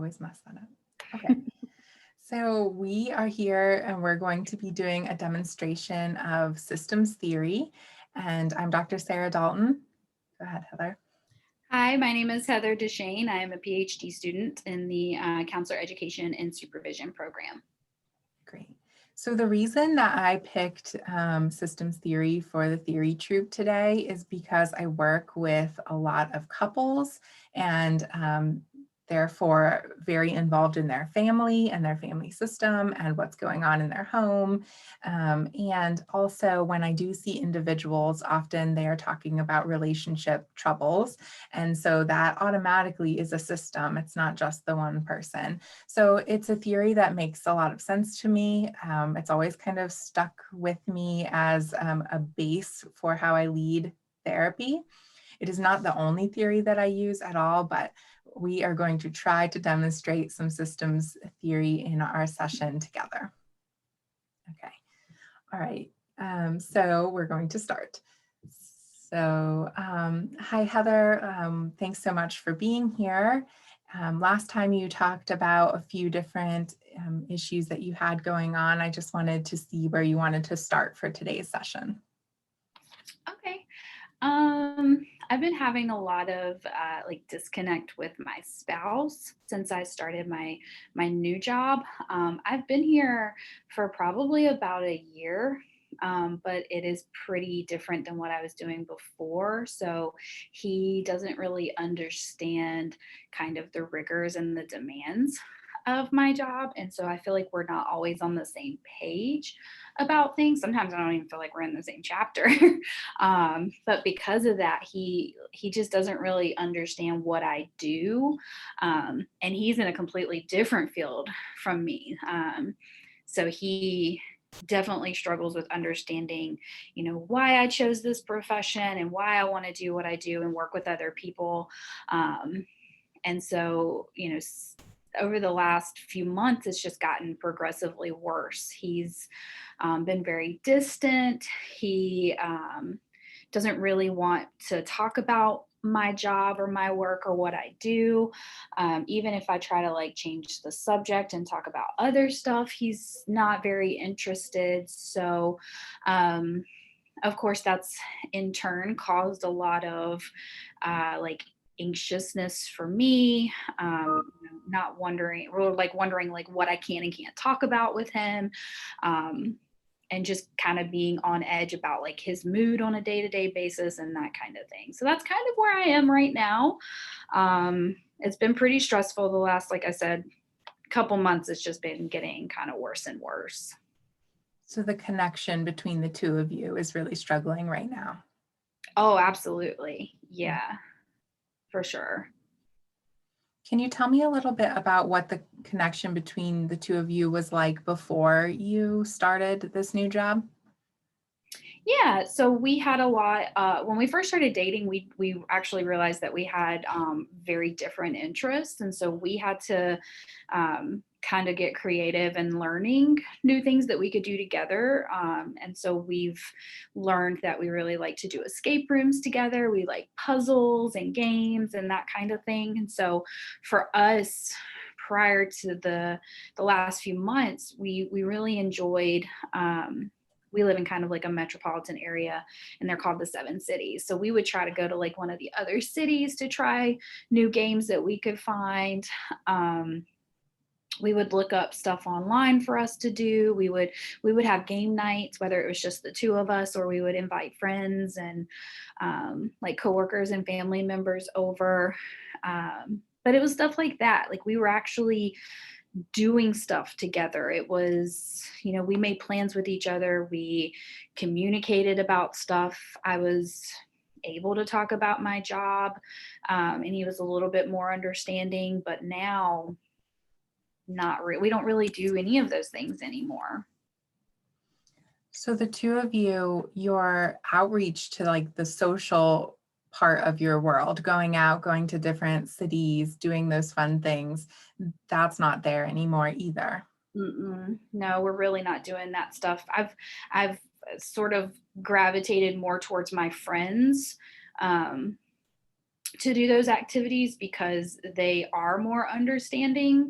always mess that up. Okay. So we are here and we're going to be doing a demonstration of systems theory. And I'm Dr. Sarah Dalton. Go ahead, Heather. Hi, my name is Heather Deschaine. I am a PhD student in the Counselor Education and Supervision program. Great. So the reason that I picked systems theory for the theory troupe today is because I work with a lot of couples and therefore very involved in their family and their family system and what's going on in their home. And also when I do see individuals, often they are talking about relationship troubles. And so that automatically is a system. It's not just the one person. So it's a theory that makes a lot of sense to me. It's always kind of stuck with me as a base for how I lead therapy. It is not the only theory that I use at all, but we are going to try to demonstrate some systems theory in our session together. Okay, all right, so we're going to start. So hi, Heather, thanks so much for being here. Last time you talked about a few different issues that you had going on. I just wanted to see where you wanted to start for today's session. Okay. I've been having a lot of disconnect with my spouse since I started my new job. I've been here for probably about a year. But it is pretty different than what I was doing before. So he doesn't really understand kind of the rigors and the demands of my job. And so I feel like we're not always on the same page about things. Sometimes I don't even feel like we're in the same chapter. But because of that, he just doesn't really understand what I do. And he's in a completely different field from me. So he definitely struggles with understanding, why I chose this profession and why I want to do what I do and work with other people. And so, over the last few months, it's just gotten progressively worse. He's been very distant. He doesn't really want to talk about my job or my work or what I do. Even if I try to change the subject and talk about other stuff, he's not very interested. So, of course, that's in turn caused a lot of anxiousness for me, not wondering what I can and can't talk about with him. And just kind of being on edge about his mood on a day-to-day basis and that kind of thing. So that's kind of where I am right now. It's been pretty stressful the last, like I said, couple months. It's just been getting kind of worse and worse. So the connection between the two of you is really struggling right now. Oh, absolutely. Yeah, for sure. Can you tell me a little bit about what the connection between the two of you was like before you started this new job? Yeah, so we had a lot, when we first started dating, we actually realized that we had very different interests. And so we had to kind of get creative and learning new things that we could do together. And so we've learned that we really like to do escape rooms together. We like puzzles and games and that kind of thing. And so for us, prior to the last few months, we really enjoyed, we live in kind of like a metropolitan area and they're called the Seven Cities. So we would try to go to one of the other cities to try new games that we could find. We would look up stuff online for us to do. We would have game nights, whether it was just the two of us or we would invite friends and coworkers and family members over. But it was stuff like that. We were actually doing stuff together. It was, we made plans with each other. We communicated about stuff. I was able to talk about my job, and he was a little bit more understanding, but now we don't really do any of those things anymore. So the two of you, your outreach to the social part of your world, going out, going to different cities, doing those fun things, that's not there anymore either. No, we're really not doing that stuff. I've sort of gravitated more towards my friends, to do those activities because they are more understanding.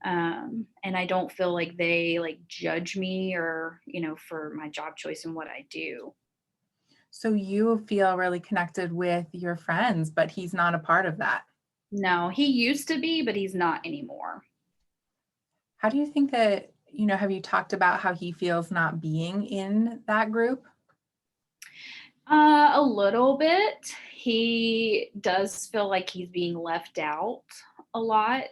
And I don't feel like they like judge me or, for my job choice and what I do. So you feel really connected with your friends, but he's not a part of that. No, he used to be, but he's not anymore. How do you think that, have you talked about how he feels not being in that group? A little bit. He does feel like he's being left out a lot.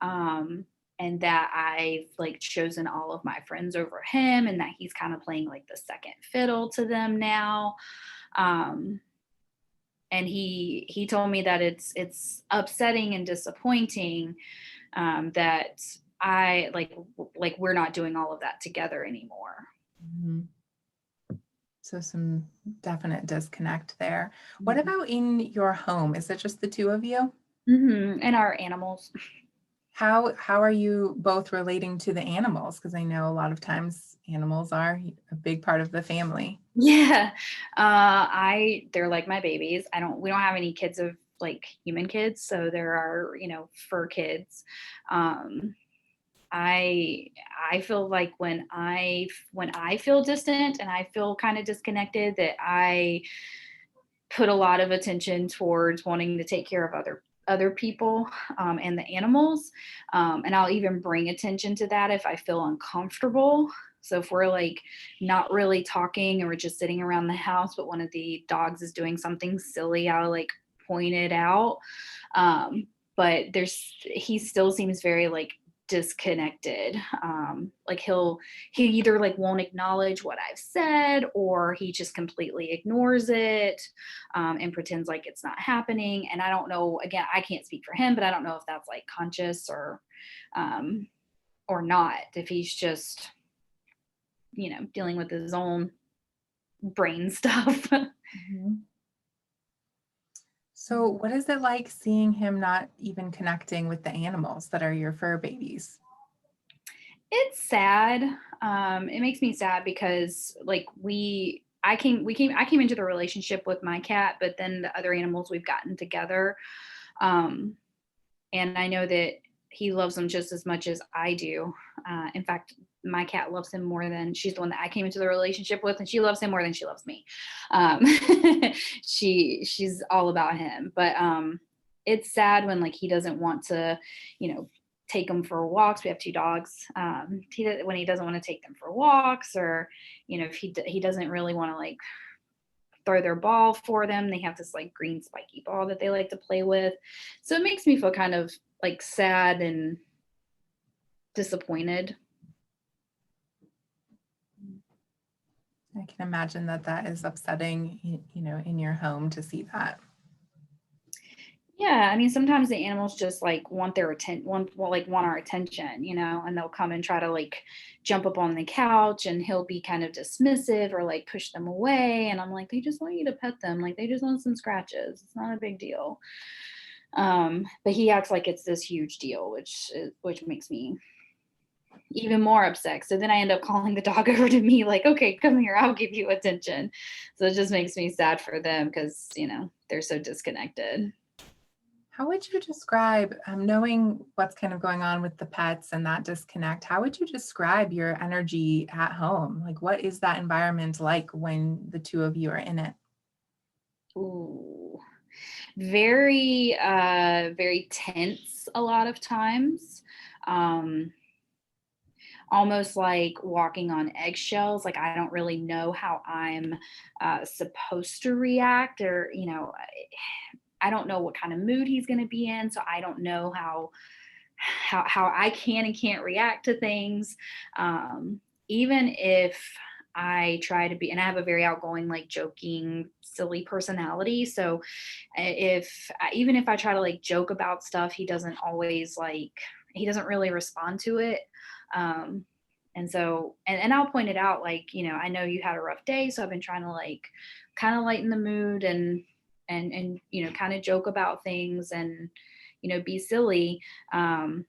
Um, and that I've like chosen all of my friends over him and that he's kind of playing like the second fiddle to them now. Um, and he told me that it's upsetting and disappointing, that I like we're not doing all of that together anymore. Mhm. So some definite disconnect there. What Mhm. about in your home? Is it just the two of you? And our animals. How are you both relating to the animals? Because I know a lot of times animals are a big part of the family. Yeah. They're like my babies. We don't have any kids of like human kids, so there are, fur kids. Um, I I feel like when I feel distant and I feel kind of disconnected, that I put a lot of attention towards wanting to take care of other people, and the animals, and I'll even bring attention to that if I feel uncomfortable. So if we're like not really talking and we're just sitting around the house but one of the dogs is doing something silly, I'll like point it out. But he still seems very like disconnected. Like he either like won't acknowledge what I've said or he just completely ignores it, and pretends like it's not happening. And I don't know, again, I can't speak for him, but I don't know if that's like conscious um, or not, if he's just, dealing with his own brain stuff. Mhm. So what is it like seeing him not even connecting with the animals that are your fur babies? It's sad. It makes me sad because like I came into the relationship with my cat, but then the other animals we've gotten together. Um, and I know that he loves them just as much as I do. In fact, my cat loves him more than she's the one that I came into the relationship with, and she loves him more than she loves me. Um, she's all about him, but it's sad when like he doesn't want to, you know, take them for walks. We have two dogs. When he doesn't want to take them for walks, or if he doesn't really want to like throw their ball for them. They have this like green spiky ball that they like to play with. So it makes me feel kind of like sad and disappointed. I can imagine that that is upsetting, in your home to see that. Yeah, I mean, sometimes the animals just like want their attention, want our attention, and they'll come and try to like jump up on the couch, and he'll be kind of dismissive or like push them away. And I'm like, they just want you to pet them, like they just want some scratches. It's not a big deal. But he acts like it's this huge deal, which makes me even more upset. So then I end up calling the dog over to me, like, okay, come here, I'll give you attention. So it just makes me sad for them because, they're so disconnected. How would you describe, knowing what's kind of going on with the pets and that disconnect, how would you describe your energy at home? Like, what is that environment like when the two of you are in it? Ooh, very, very tense a lot of times. Um, Almost like walking on eggshells. Like I don't really know how I'm supposed to react, or I don't know what kind of mood he's going to be in, so I don't know how I can and can't react to things. Even if I try to be, and I have a very outgoing, like joking, silly personality. So even if I try to like joke about stuff, he doesn't really respond to it. Um, and so, and I'll point it out, like, I know you had a rough day, so I've been trying to like kind of lighten the mood and kind of joke about things and be silly, um,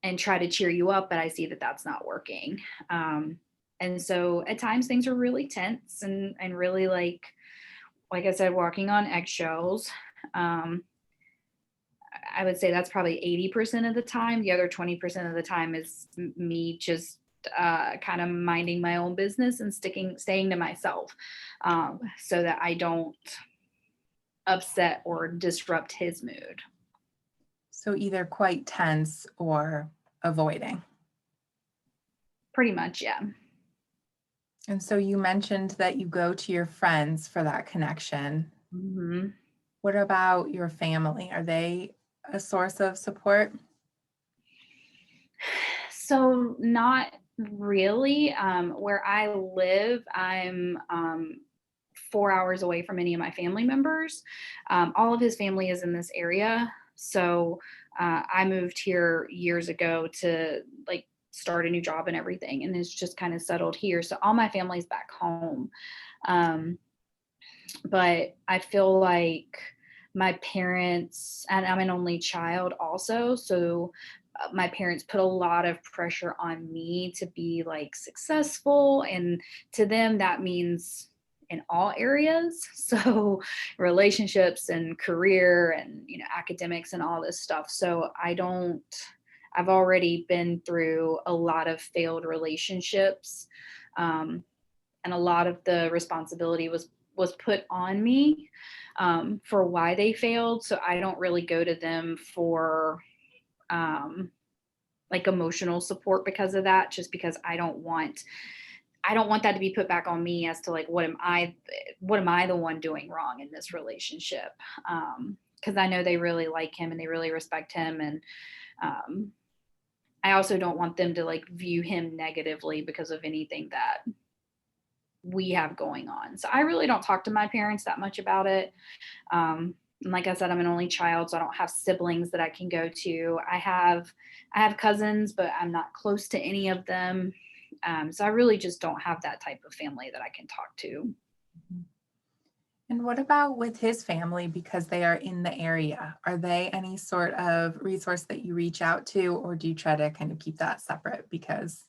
and try to cheer you up, but I see that that's not working. And so at times things are really tense and really like I said, walking on eggshells. Um, I would say that's probably 80% of the time. The other 20% of the time is me just kind of minding my own business and staying to myself, so that I don't upset or disrupt his mood. So either quite tense or avoiding. Pretty much, yeah. And so you mentioned that you go to your friends for that connection. Hmm. What about your family? Are they a source of support? So not really. Where I live, I'm 4 hours away from any of my family members. All of his family is in this area. So I moved here years ago to like start a new job and everything, and it's just kind of settled here. So all my family's back home. Um, but I feel like my parents, and I'm an only child also, so my parents put a lot of pressure on me to be like successful, and to them that means in all areas. So relationships and career and academics and all this stuff. So I've already been through a lot of failed relationships, um, and a lot of the responsibility was put on me, for why they failed. So I don't really go to them for um, like emotional support because of that, just because I don't want that to be put back on me as to like what am I the one doing wrong in this relationship, because I know they really like him and they really respect him, and um, I also don't want them to like view him negatively because of anything that we have going on. So I really don't talk to my parents that much about it. And like I said, I'm an only child, so I don't have siblings that I can go to. I have cousins, but I'm not close to any of them. So I really just don't have that type of family that I can talk to. And what about with his family because they are in the area? Are they any sort of resource that you reach out to, or do you try to kind of keep that separate because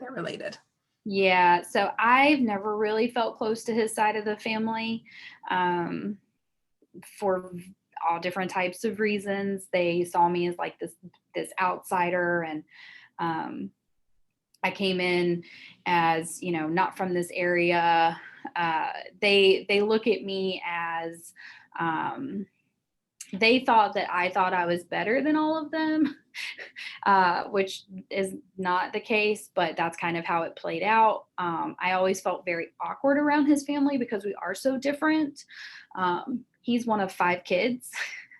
they're related? Yeah, so I've never really felt close to his side of the family, um, for all different types of reasons. They saw me as like this outsider, and um, I came in as not from this area. They look at me as, um, they thought that I thought I was better than all of them, which is not the case, but that's kind of how it played out. I always felt very awkward around his family because we are so different. He's one of 5 kids,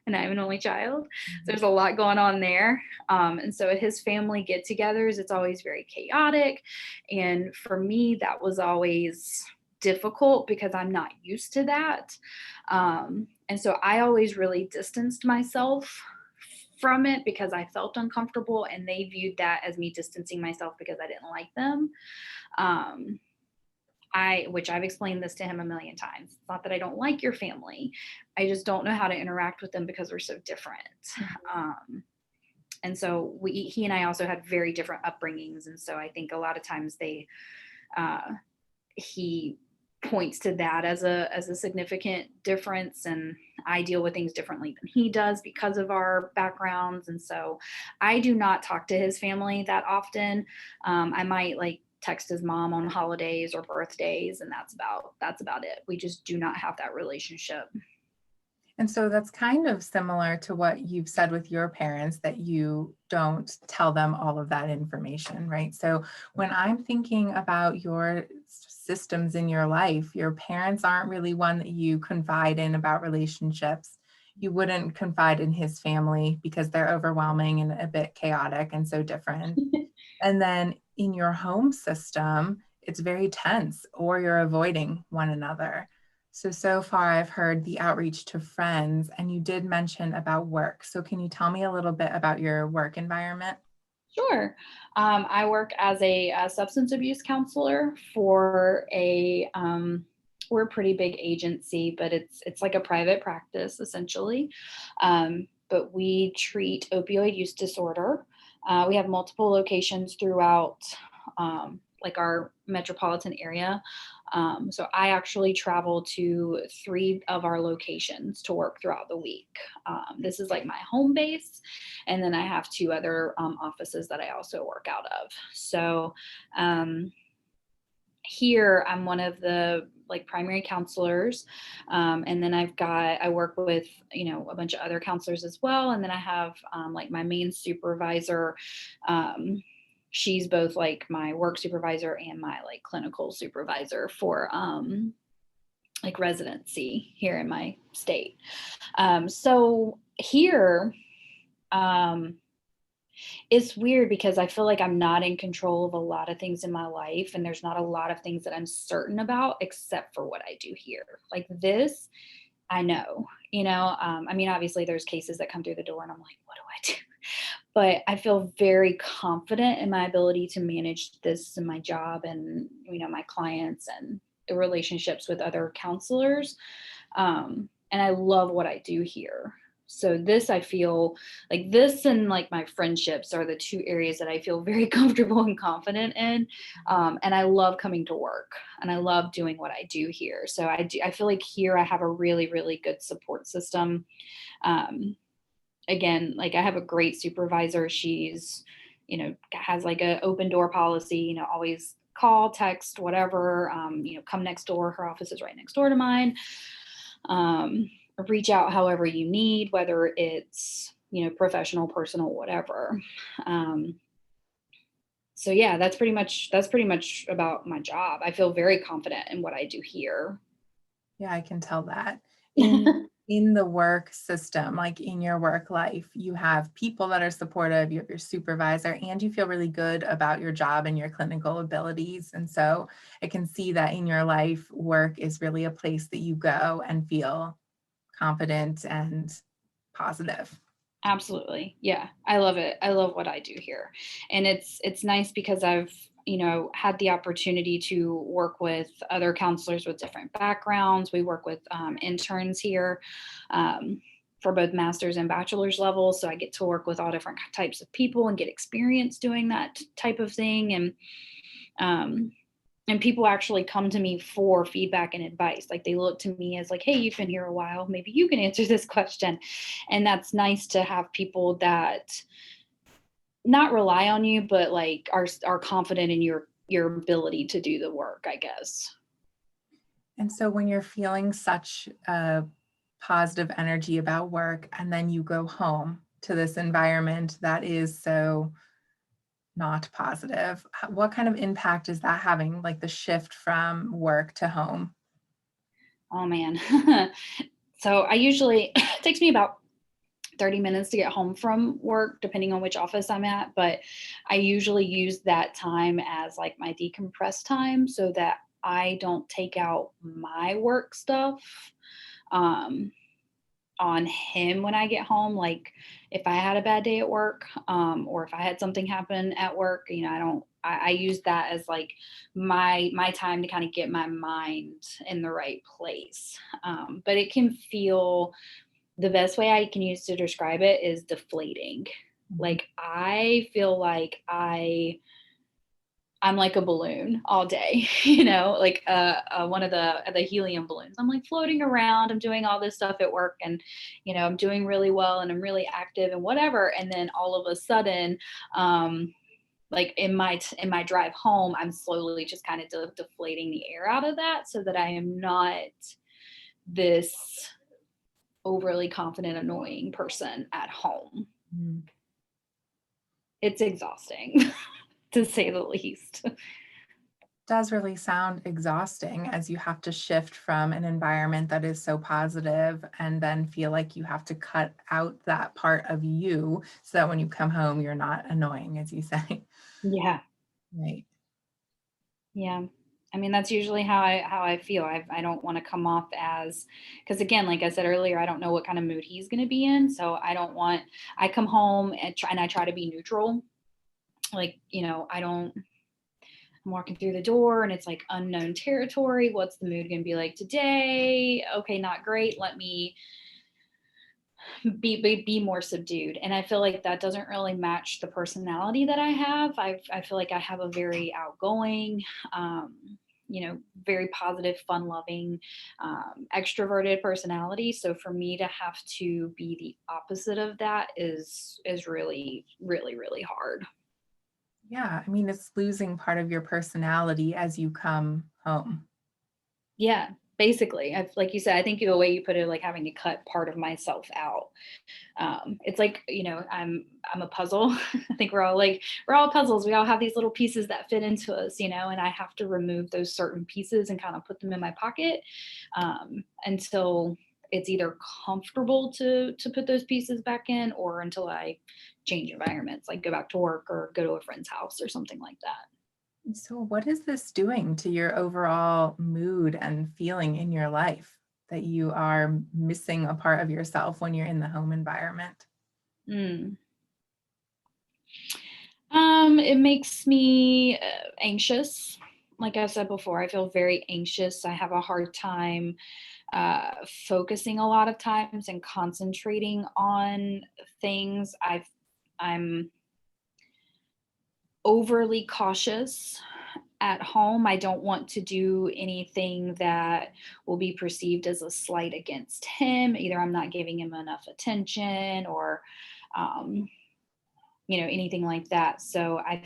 and I'm an only child. So there's a lot going on there. And so at his family get togethers, it's always very chaotic. And for me, that was always difficult because I'm not used to that. And so I always really distanced myself from it because I felt uncomfortable, and they viewed that as me distancing myself because I didn't like them. Um, which I've explained this to him a million times. It's not that I don't like your family. I just don't know how to interact with them because we're so different. Um, and so he and I also had very different upbringings. And so I think a lot of times uh, he points to that as a significant difference, and I deal with things differently than he does because of our backgrounds. And so I do not talk to his family that often. I might like text his mom on holidays or birthdays, and that's about it. We just do not have that relationship. And so that's kind of similar to what you've said with your parents, that you don't tell them all of that information, right? So when I'm thinking about your systems in your life, your parents aren't really one that you confide in about relationships. You wouldn't confide in his family because they're overwhelming and a bit chaotic and so different. And then in your home system, it's very tense, or you're avoiding one another. So far I've heard the outreach to friends, and you did mention about work. So can you tell me a little bit about your work environment? Sure. I work as a substance abuse counselor for we're a pretty big agency, but it's like a private practice essentially. But we treat opioid use disorder. We have multiple locations throughout, like our metropolitan area. So I actually travel to 3 of our locations to work throughout the week. This is like my home base, and then I have 2 other offices that I also work out of. So here I'm one of the like primary counselors, and then I work with a bunch of other counselors as well, and then I have like my main supervisor. She's both like my work supervisor and my like clinical supervisor for like residency here in my state. So here, um, it's weird because I feel like I'm not in control of a lot of things in my life, and there's not a lot of things that I'm certain about except for what I do here. Like this, I know, I mean, obviously there's cases that come through the door and I'm like, what do I do? But I feel very confident in my ability to manage this in my job and, my clients and the relationships with other counselors. And I love what I do here. So this, I feel like this and like my friendships are the 2 areas that I feel very comfortable and confident in. And I love coming to work and I love doing what I do here. So I feel like here I have a really, really good support system. Again, like I have a great supervisor. She's, has like a open door policy, always call, text, whatever, come next door. Her office is right next door to mine. Reach out however you need, whether it's, professional, personal, whatever. So yeah, that's pretty much about my job. I feel very confident in what I do here. Yeah, I can tell that. In the work system, like in your work life, you have people that are supportive, you have your supervisor, and you feel really good about your job and your clinical abilities. And so I can see that in your life, work is really a place that you go and feel confident and positive. Absolutely. Yeah. I love it. I love what I do here. And it's nice because I've, had the opportunity to work with other counselors with different backgrounds. We work with interns here for both master's and bachelor's levels. So I get to work with all different types of people and get experience doing that type of thing. Um, and people actually come to me for feedback and advice. Like they look to me as like, hey, you've been here a while, maybe you can answer this question. And that's nice to have people that not rely on you, but like are confident in your ability to do the work, I guess. And so when you're feeling such a positive energy about work and then you go home to this environment that is so not positive, what kind of impact is that having, like the shift from work to home? Oh man. So I usually it takes me about 30 minutes to get home from work, depending on which office I'm at. But I usually use that time as like my decompress time so that I don't take out my work stuff um, on him when I get home. Like if I had a bad day at work, or if I had something happen at work, I use that as like my time to kind of get my mind in the right place. But it can feel the best way I can use to describe it is deflating. Mhm. Like I feel like I'm like a balloon all day, like one of the helium balloons. I'm like floating around. I'm doing all this stuff at work, and I'm doing really well, and I'm really active and whatever. And then all of a sudden, like in my drive home, I'm slowly just kind of deflating the air out of that, so that I am not this overly confident, annoying person at home. Mhm. It's exhausting, to say the least. Does really sound exhausting as you have to shift from an environment that is so positive and then feel like you have to cut out that part of you so that when you come home, you're not annoying, as you say. Yeah. Right. Yeah. I mean, that's usually how I feel. I don't want to come off as, because again, like I said earlier, I don't know what kind of mood he's going to be in. So I come home and I try to be neutral. Like, I don't, I'm walking through the door and it's like unknown territory. What's the mood going to be like today? Okay, not great. Let me be more subdued. And I feel like that doesn't really match the personality that I have. I feel like I have a very outgoing, um, very positive, fun loving, extroverted personality. So for me to have to be the opposite of that is really, really, really hard. Yeah, I mean, it's losing part of your personality as you come home. Yeah, basically. Like you said, I think the way you put it, like having to cut part of myself out. It's like, I'm a puzzle. I think we're all puzzles. We all have these little pieces that fit into us, and I have to remove those certain pieces and kind of put them in my pocket, until it's either comfortable to put those pieces back in, or until I change environments, like go back to work or go to a friend's house or something like that. So, what is this doing to your overall mood and feeling in your life that you are missing a part of yourself when you're in the home environment? Mm. It makes me anxious. Like I said before, I feel very anxious. I have a hard time focusing a lot of times and concentrating on things. I'm overly cautious at home. I don't want to do anything that will be perceived as a slight against him. Either I'm not giving him enough attention, or um, anything like that. So I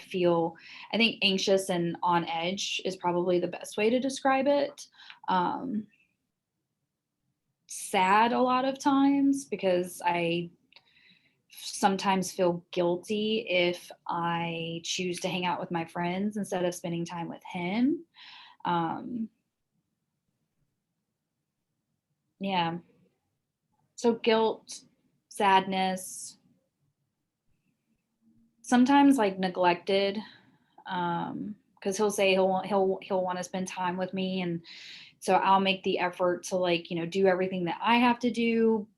think anxious and on edge is probably the best way to describe it. Um, Sad a lot of times, because I sometimes feel guilty if I choose to hang out with my friends instead of spending time with him. Um, yeah. So guilt, sadness, sometimes like neglected, because he'll say he'll want to spend time with me, and so I'll make the effort to, like, do everything that I have to do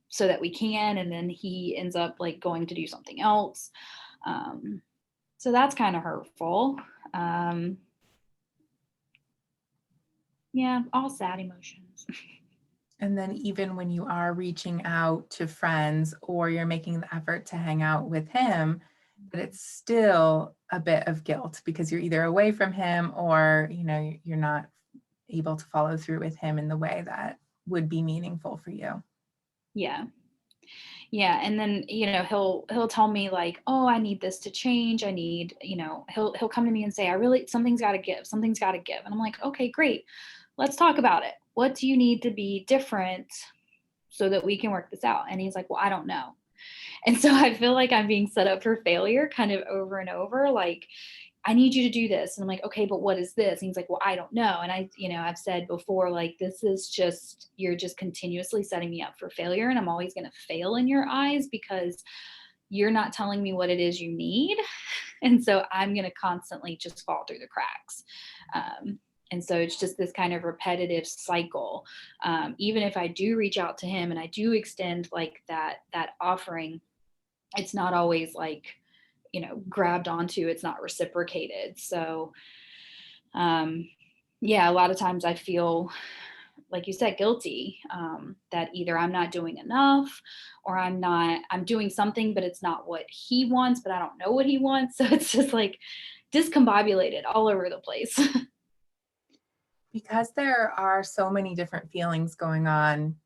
so that we can, and then he ends up like going to do something else. um, so that's kind of hurtful. um, yeah, all sad emotions. And then, even when you are reaching out to friends or you're making the effort to hang out with him, but it's still a bit of guilt because you're either away from him or, you're not able to follow through with him in the way that would be meaningful for you. Yeah. Yeah, and then, he'll tell me like, "Oh, I need this to change. I need," he'll come to me and say, "I really something's got to give. Something's got to give." And I'm like, "Okay, great. Let's talk about it. What do you need to be different so that we can work this out?" And he's like, "Well, I don't know." And so I feel like I'm being set up for failure kind of over and over, like, "I need you to do this." And I'm like, "Okay, but what is this?" And he's like, "Well, I don't know." And I've said before, like, this is just, you're just continuously setting me up for failure. And I'm always going to fail in your eyes because you're not telling me what it is you need. And so I'm going to constantly just fall through the cracks. Um, and so it's just this kind of repetitive cycle. Even if I do reach out to him and I do extend like that offering, it's not always like, grabbed onto. It's not reciprocated. So yeah, a lot of times I feel, like you said, guilty, that either I'm not doing enough, or I'm doing something but it's not what he wants, but I don't know what he wants. So it's just like discombobulated all over the place. Because there are so many different feelings going on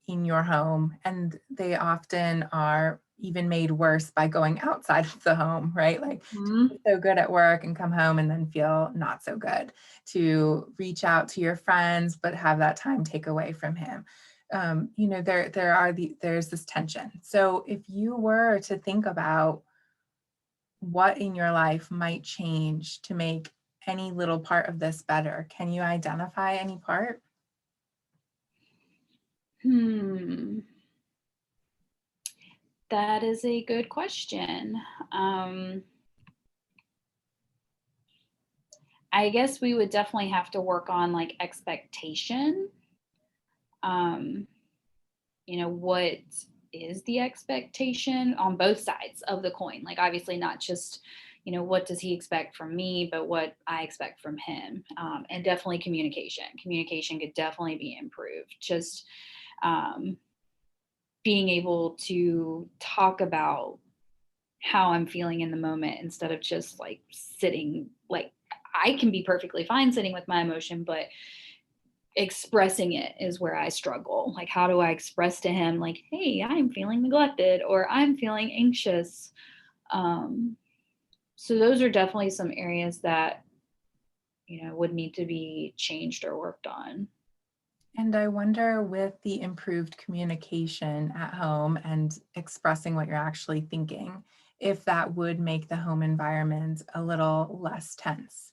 in your home, and they often are even made worse by going outside of the home, right? Like, to Mhm. be so good at work and come home and then feel not so good, to reach out to your friends but have that time take away from him. There's this tension. So if you were to think about what in your life might change to make any little part of this better, can you identify any part? Hmm. That is a good question. Um, I guess we would definitely have to work on like expectation. Um, what is the expectation on both sides of the coin? Like, obviously, not just, what does he expect from me, but what I expect from him. And definitely communication. Communication could definitely be improved. Just um, being able to talk about how I'm feeling in the moment instead of just like sitting, like I can be perfectly fine sitting with my emotion, but expressing it is where I struggle. Like, how do I express to him, like, hey, I'm feeling neglected or I'm feeling anxious? Um, so those are definitely some areas that, would need to be changed or worked on. And I wonder, with the improved communication at home and expressing what you're actually thinking, if that would make the home environment a little less tense.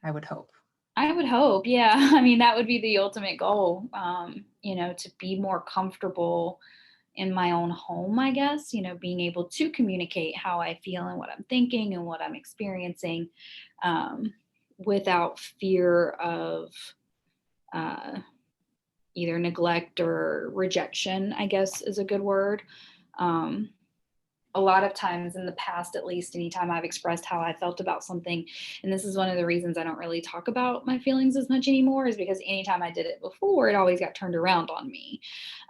I would hope. I would hope, yeah. I mean, that would be the ultimate goal, to be more comfortable in my own home, I guess, being able to communicate how I feel and what I'm thinking and what I'm experiencing, um, without fear of uh, either neglect or rejection, I guess is a good word. Um, a lot of times in the past, at least, anytime I've expressed how I felt about something, and this is one of the reasons I don't really talk about my feelings as much anymore, is because anytime I did it before, it always got turned around on me.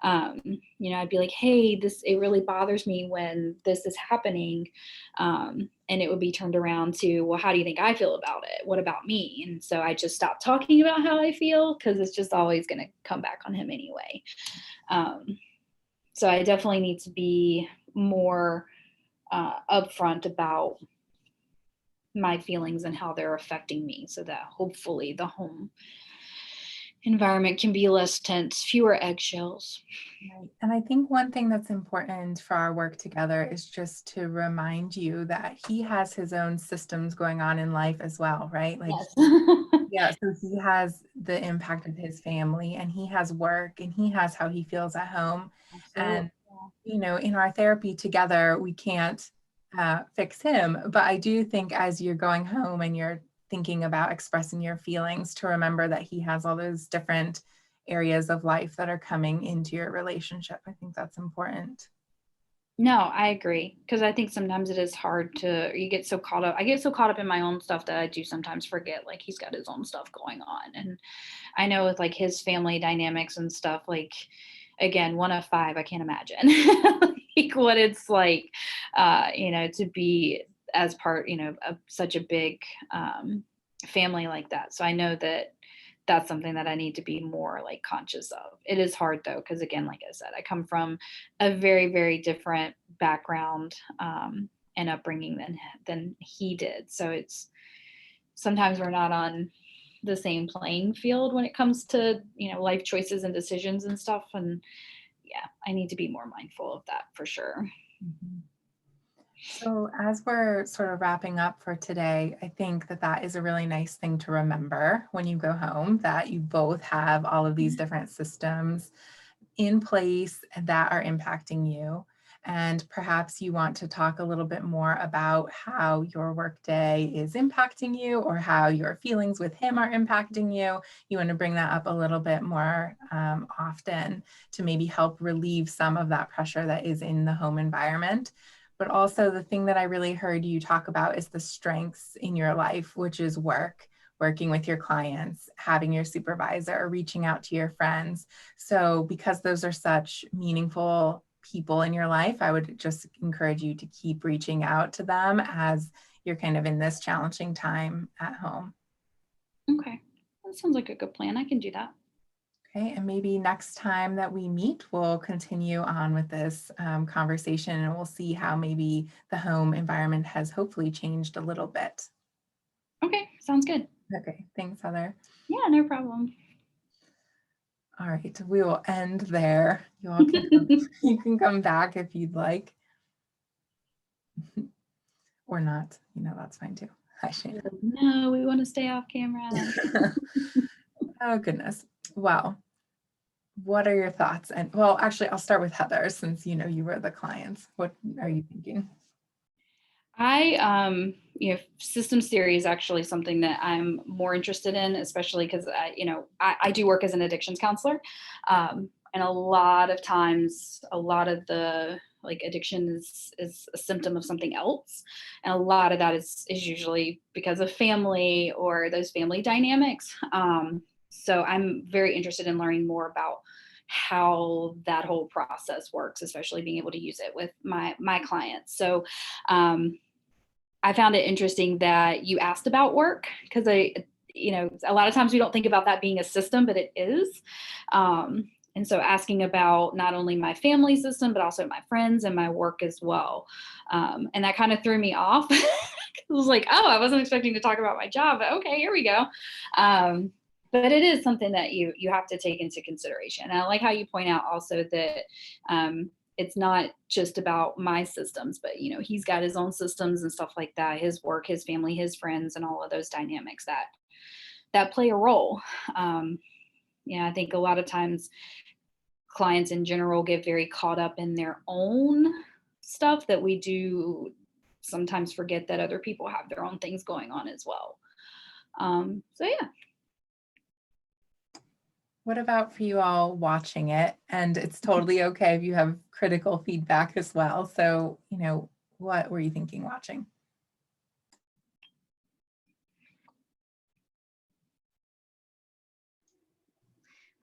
I'd be like, hey, it really bothers me when this is happening. And it would be turned around to, well, how do you think I feel about it? What about me? And so I just stopped talking about how I feel because it's just always going to come back on him anyway. Um, so I definitely need to be more upfront about my feelings and how they're affecting me so that hopefully the home environment can be less tense, fewer eggshells. Right. And I think one thing that's important for our work together is just to remind you that he has his own systems going on in life as well, right? Like, Yes. yeah, so he has the impact of his family, and he has work, and he has how he feels at home. Absolutely. And in our therapy together, we can't fix him. But I do think as you're going home and you're thinking about expressing your feelings, to remember that he has all those different areas of life that are coming into your relationship. I think that's important. No, I agree. Because I think sometimes it is hard you get so caught up. I get so caught up in my own stuff that I do sometimes forget, like, he's got his own stuff going on. And I know with like his family dynamics and stuff, like, again, one of five, I can't imagine like what it's like, to be as part, of such a big family like that. So I know that that's something that I need to be more like conscious of. It is hard though, because again, like I said, I come from a very, very different background and upbringing than he did. So it's sometimes we're not on the same playing field when it comes to life choices and decisions and stuff. And yeah, I need to be more mindful of that for sure. Mhm. So, as we're sort of wrapping up for today, I think that that is a really nice thing to remember when you go home, that you both have all of these different systems in place that are impacting you. And perhaps you want to talk a little bit more about how your workday is impacting you, or how your feelings with him are impacting you. You want to bring that up a little bit more often to maybe help relieve some of that pressure that is in the home environment. But also, the thing that I really heard you talk about is the strengths in your life, which is working with your clients, having your supervisor, reaching out to your friends. So because those are such meaningful people in your life, I would just encourage you to keep reaching out to them as you're kind of in this challenging time at home. Okay. That sounds like a good plan. I can do that. Okay, and maybe next time that we meet, we'll continue on with this conversation, and we'll see how maybe the home environment has hopefully changed a little bit. Okay. Sounds good. Okay, thanks, Heather. Yeah, no problem. All right, we will end there. You all can come, you can come back if you'd like, or not. That's fine too. Hi, Shane. No, we want to stay off camera. Oh, goodness. Well, what are your thoughts? And well, actually, I'll start with Heather, since you were the clients. What are you thinking? Systems theory is actually something that I'm more interested in, especially because I do work as an addictions counselor. And a lot of times, a lot of the like addiction is a symptom of something else. And a lot of that is usually because of family or those family dynamics. So I'm very interested in learning more about how that whole process works, especially being able to use it with my clients. So um, I found it interesting that you asked about work, because a lot of times we don't think about that being a system, but it is. And so asking about not only my family system, but also my friends and my work as well. And that kind of threw me off. I was like, oh, I wasn't expecting to talk about my job, but okay, here we go. But it is something that you have to take into consideration. And I like how you point out also that it's not just about my systems, but he's got his own systems and stuff like that, his work, his family, his friends, and all of those dynamics that play a role. I think a lot of times clients in general get very caught up in their own stuff that we do sometimes forget that other people have their own things going on as well. So yeah. What about for you all watching it? And it's totally okay if you have critical feedback as well. So, what were you thinking watching?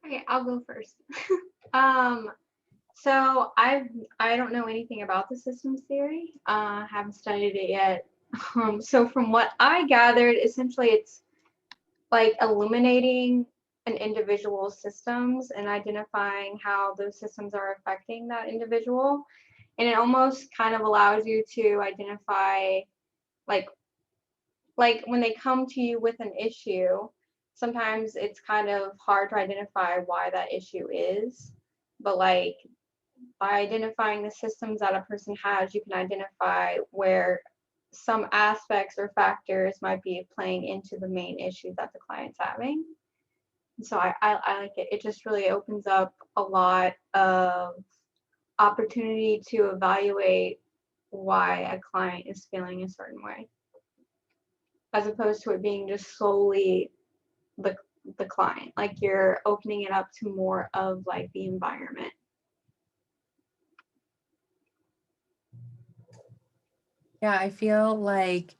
Okay, I'll go first. So I don't know anything about the systems theory. Haven't studied it yet. So from what I gathered, essentially it's like illuminating an individual's systems and identifying how those systems are affecting that individual. And it almost kind of allows you to identify like when they come to you with an issue, sometimes it's kind of hard to identify why that issue is. But like by identifying the systems that a person has, you can identify where some aspects or factors might be playing into the main issue that the client's having. So I like it. It just really opens up a lot of opportunity to evaluate why a client is feeling a certain way, as opposed to it being just solely the client. Like you're opening it up to more of like the environment. Yeah, I feel like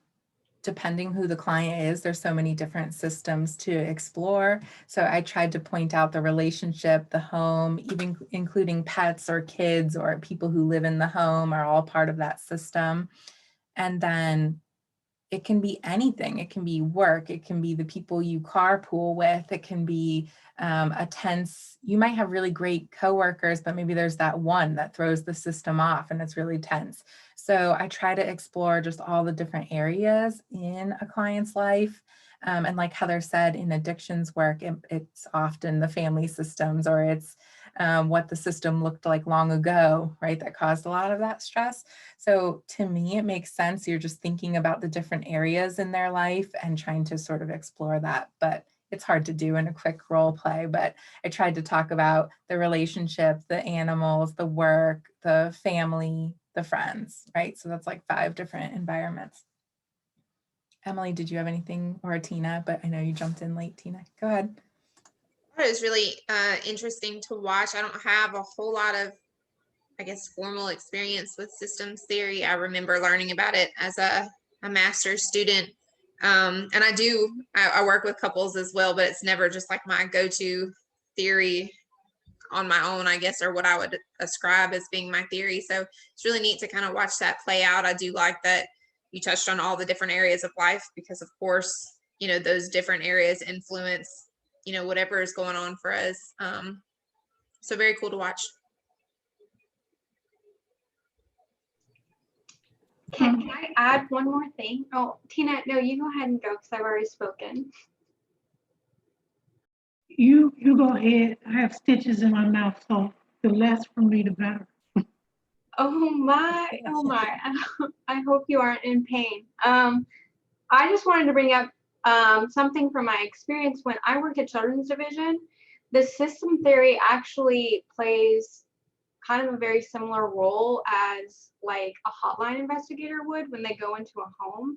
depending who the client is, there's so many different systems to explore. So I tried to point out the relationship, the home, even including pets or kids or people who live in the home are all part of that system. And then it can be anything. It can be work. It can be the people you carpool with. It can be you might have really great coworkers, but maybe there's that one that throws the system off and it's really tense. So I try to explore just all the different areas in a client's life. And like Heather said, in addictions work, it's often the family systems or it's what the system looked like long ago, right? That caused a lot of that stress. So to me, it makes sense. You're just thinking about the different areas in their life and trying to sort of explore that. But it's hard to do in a quick role play. But I tried to talk about the relationship, the animals, the work, the family, the friends, right? So that's like 5 different environments. Emily, did you have anything, or Tina? But I know you jumped in late, Tina. Go ahead. It was really interesting to watch. I don't have a whole lot of, I guess, formal experience with systems theory. I remember learning about it as a master's student. And I work with couples as well, but it's never just like my go-to theory on my own, I guess, or what I would ascribe as being my theory. So it's really neat to kind of watch that play out. I do like that you touched on all the different areas of life because, of course, those different areas influence, whatever is going on for us. So very cool to watch. Can I add one more thing? Oh, Tina, no, you go ahead and go because I've already spoken. You go ahead. I have stitches in my mouth, so the less from me, the better. Oh my. I hope you aren't in pain. I just wanted to bring up something from my experience when I worked at Children's Division. The system theory actually plays kind of a very similar role as like a hotline investigator would when they go into a home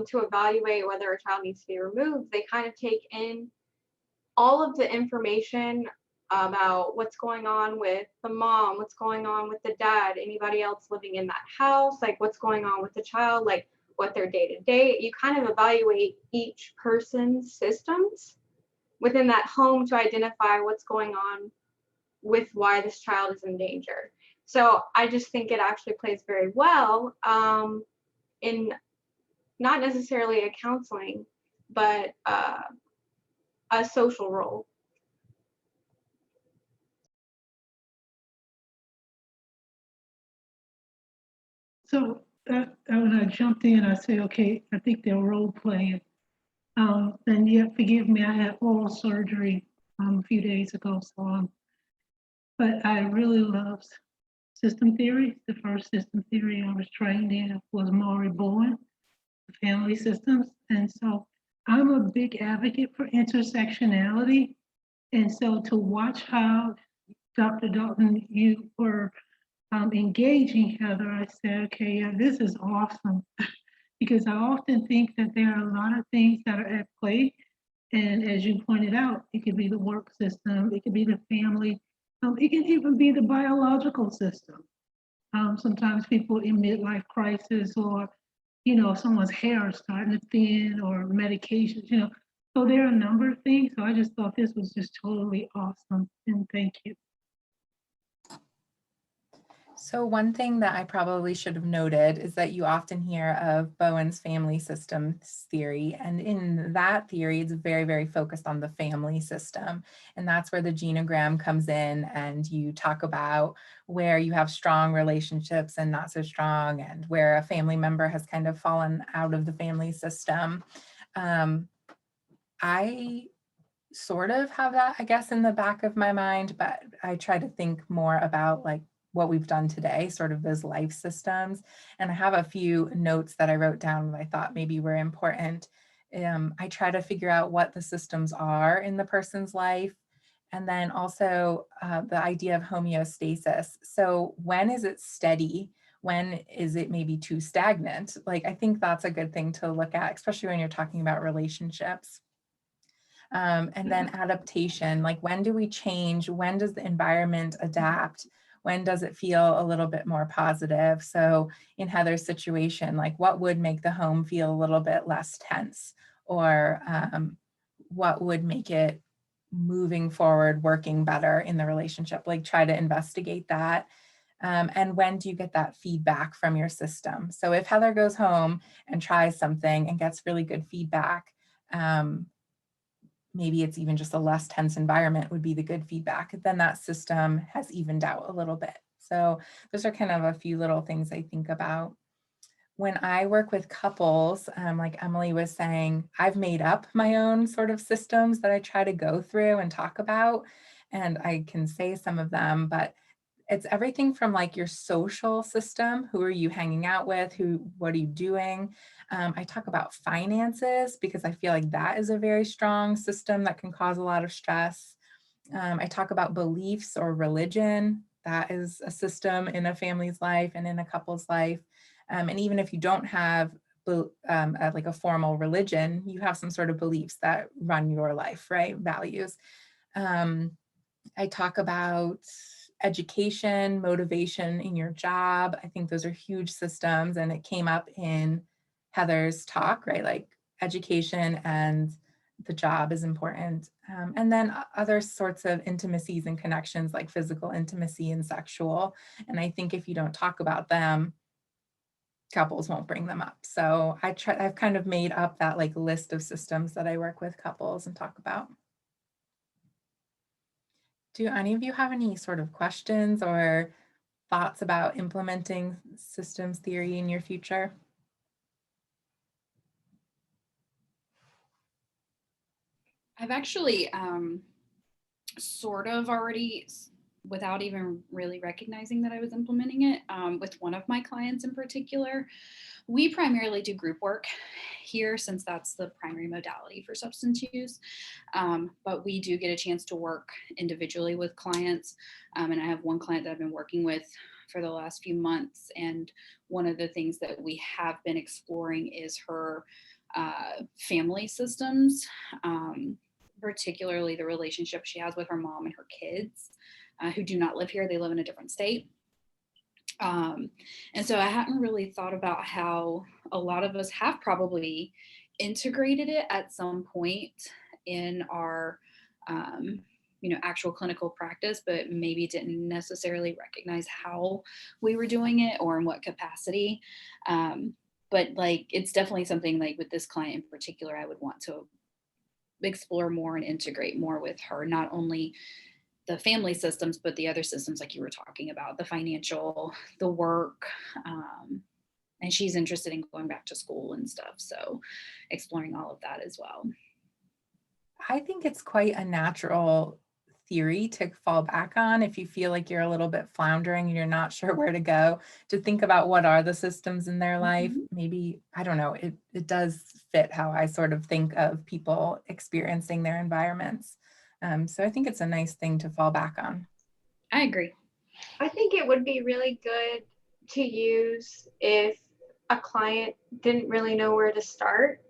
to evaluate whether a child needs to be removed. They kind of take in all of the information about what's going on with the mom, what's going on with the dad, anybody else living in that house, like what's going on with the child, like what their day-to-day. You kind of evaluate each person's systems within that home to identify what's going on with why this child is in danger. So I just think it actually plays very well in not necessarily a counseling, but a social role. So when I jumped in, I said, okay, I think they're role playing. And yet, forgive me, I had oral surgery a few days ago, but I really love system theory. The first system theory I was trained in was Maury Bowen, family systems. And so I'm a big advocate for intersectionality. And so to watch how Dr. Dalton, you were engaging Heather, I said, okay, yeah, this is awesome. Because I often think that there are a lot of things that are at play. And as you pointed out, it could be the work system, it could be the family, it can even be the biological system. Sometimes people in midlife crisis or, someone's hair is starting to thin or medications, So there are a number of things. So I just thought this was just totally awesome. And thank you. So one thing that I probably should have noted is that you often hear of Bowen's family systems theory. And in that theory, it's very, very focused on the family system. And that's where the genogram comes in, and you talk about where you have strong relationships and not so strong, and where a family member has kind of fallen out of the family system. I sort of have that, I guess, in the back of my mind, but I try to think more about like what we've done today, sort of those life systems. And I have a few notes that I wrote down that I thought maybe were important. I try to figure out what the systems are in the person's life. And then also the idea of homeostasis. So when is it steady? When is it maybe too stagnant? Like, I think that's a good thing to look at, especially when you're talking about relationships. And then adaptation, like when do we change? When does the environment adapt? When does it feel a little bit more positive? So in Heather's situation, like what would make the home feel a little bit less tense? Or what would make it moving forward, working better in the relationship? Like try to investigate that. And when do you get that feedback from your system? So if Heather goes home and tries something and gets really good feedback, maybe it's even just a less tense environment would be the good feedback, then that system has evened out a little bit. So those are kind of a few little things I think about. When I work with couples, like Emily was saying, I've made up my own sort of systems that I try to go through and talk about, and I can say some of them, but it's everything from like your social system. Who are you hanging out with? What are you doing? I talk about finances because I feel like that is a very strong system that can cause a lot of stress. I talk about beliefs or religion. That is a system in a family's life and in a couple's life. And even if you don't have like a formal religion, you have some sort of beliefs that run your life, right? Values. I talk about education, motivation in your job. I think those are huge systems, and it came up in Heather's talk, right? Like education and the job is important. And then other sorts of intimacies and connections like physical intimacy and sexual. And I think if you don't talk about them, couples won't bring them up. So I've kind of made up that like list of systems that I work with couples and talk about. Do any of you have any sort of questions or thoughts about implementing systems theory in your future? I've actually sort of already, without even really recognizing that I was implementing it, with one of my clients in particular. We primarily do group work here since that's the primary modality for substance use. But we do get a chance to work individually with clients. And I have one client that I've been working with for the last few months. And one of the things that we have been exploring is her family systems, particularly the relationship she has with her mom and her kids, who do not live here. They live in a different state. And so I hadn't really thought about how a lot of us have probably integrated it at some point in our actual clinical practice, but maybe didn't necessarily recognize how we were doing it or in what capacity. but like, it's definitely something like with this client in particular, I would want to explore more and integrate more with her, not only the family systems, but the other systems like you were talking about, the financial, the work. And she's interested in going back to school and stuff. So exploring all of that as well. I think it's quite a natural theory to fall back on if you feel like you're a little bit floundering and you're not sure where to go, to think about what are the systems in their life. Maybe, I don't know, it does fit how I sort of think of people experiencing their environments. So I think it's a nice thing to fall back on. I agree. I think it would be really good to use if a client didn't really know where to start.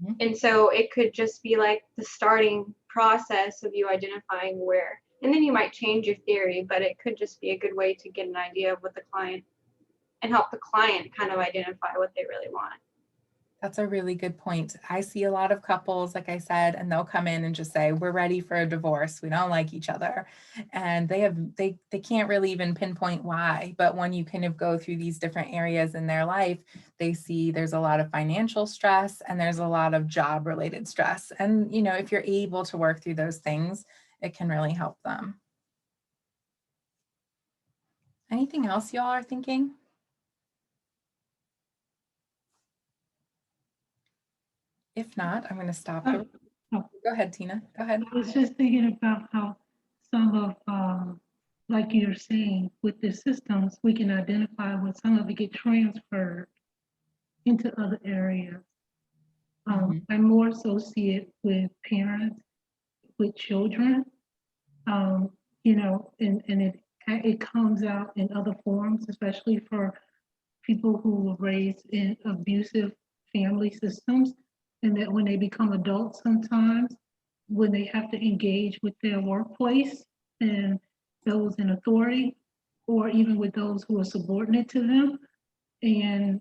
Mhm. And so it could just be like the starting process of you identifying where, and then you might change your theory, but it could just be a good way to get an idea of what the client and help the client kind of identify what they really want. That's a really good point. I see a lot of couples, like I said, and they'll come in and just say, we're ready for a divorce. We don't like each other. And they can't really even pinpoint why. But when you kind of go through these different areas in their life, they see there's a lot of financial stress and there's a lot of job related stress. And, you know, if you're able to work through those things, it can really help them. Anything else y'all are thinking? If not, I'm going to stop. Oh, Go ahead, Tina. Go ahead. I was just thinking about how some of, like you're saying, with the systems, we can identify when some of it get transferred into other areas. I more so see it with parents, with children, you know, and it comes out in other forms, especially for people who were raised in abusive family systems, and that when they become adults sometimes, when they have to engage with their workplace and those in authority, or even with those who are subordinate to them, and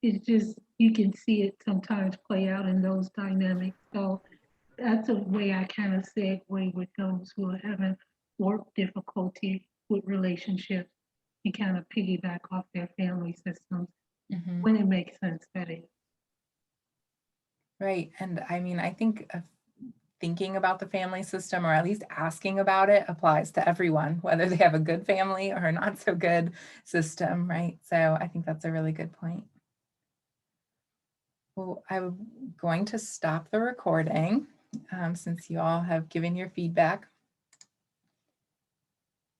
it's just, you can see it sometimes play out in those dynamics. So that's a way I kind of segue with those who are having work difficulty with relationships and kind of piggyback off their family systems when it makes sense, that is. Right. And I mean, I think thinking about the family system, or at least asking about it, applies to everyone, whether they have a good family or a not so good system, right? So I think that's a really good point. Well, I'm going to stop the recording since you all have given your feedback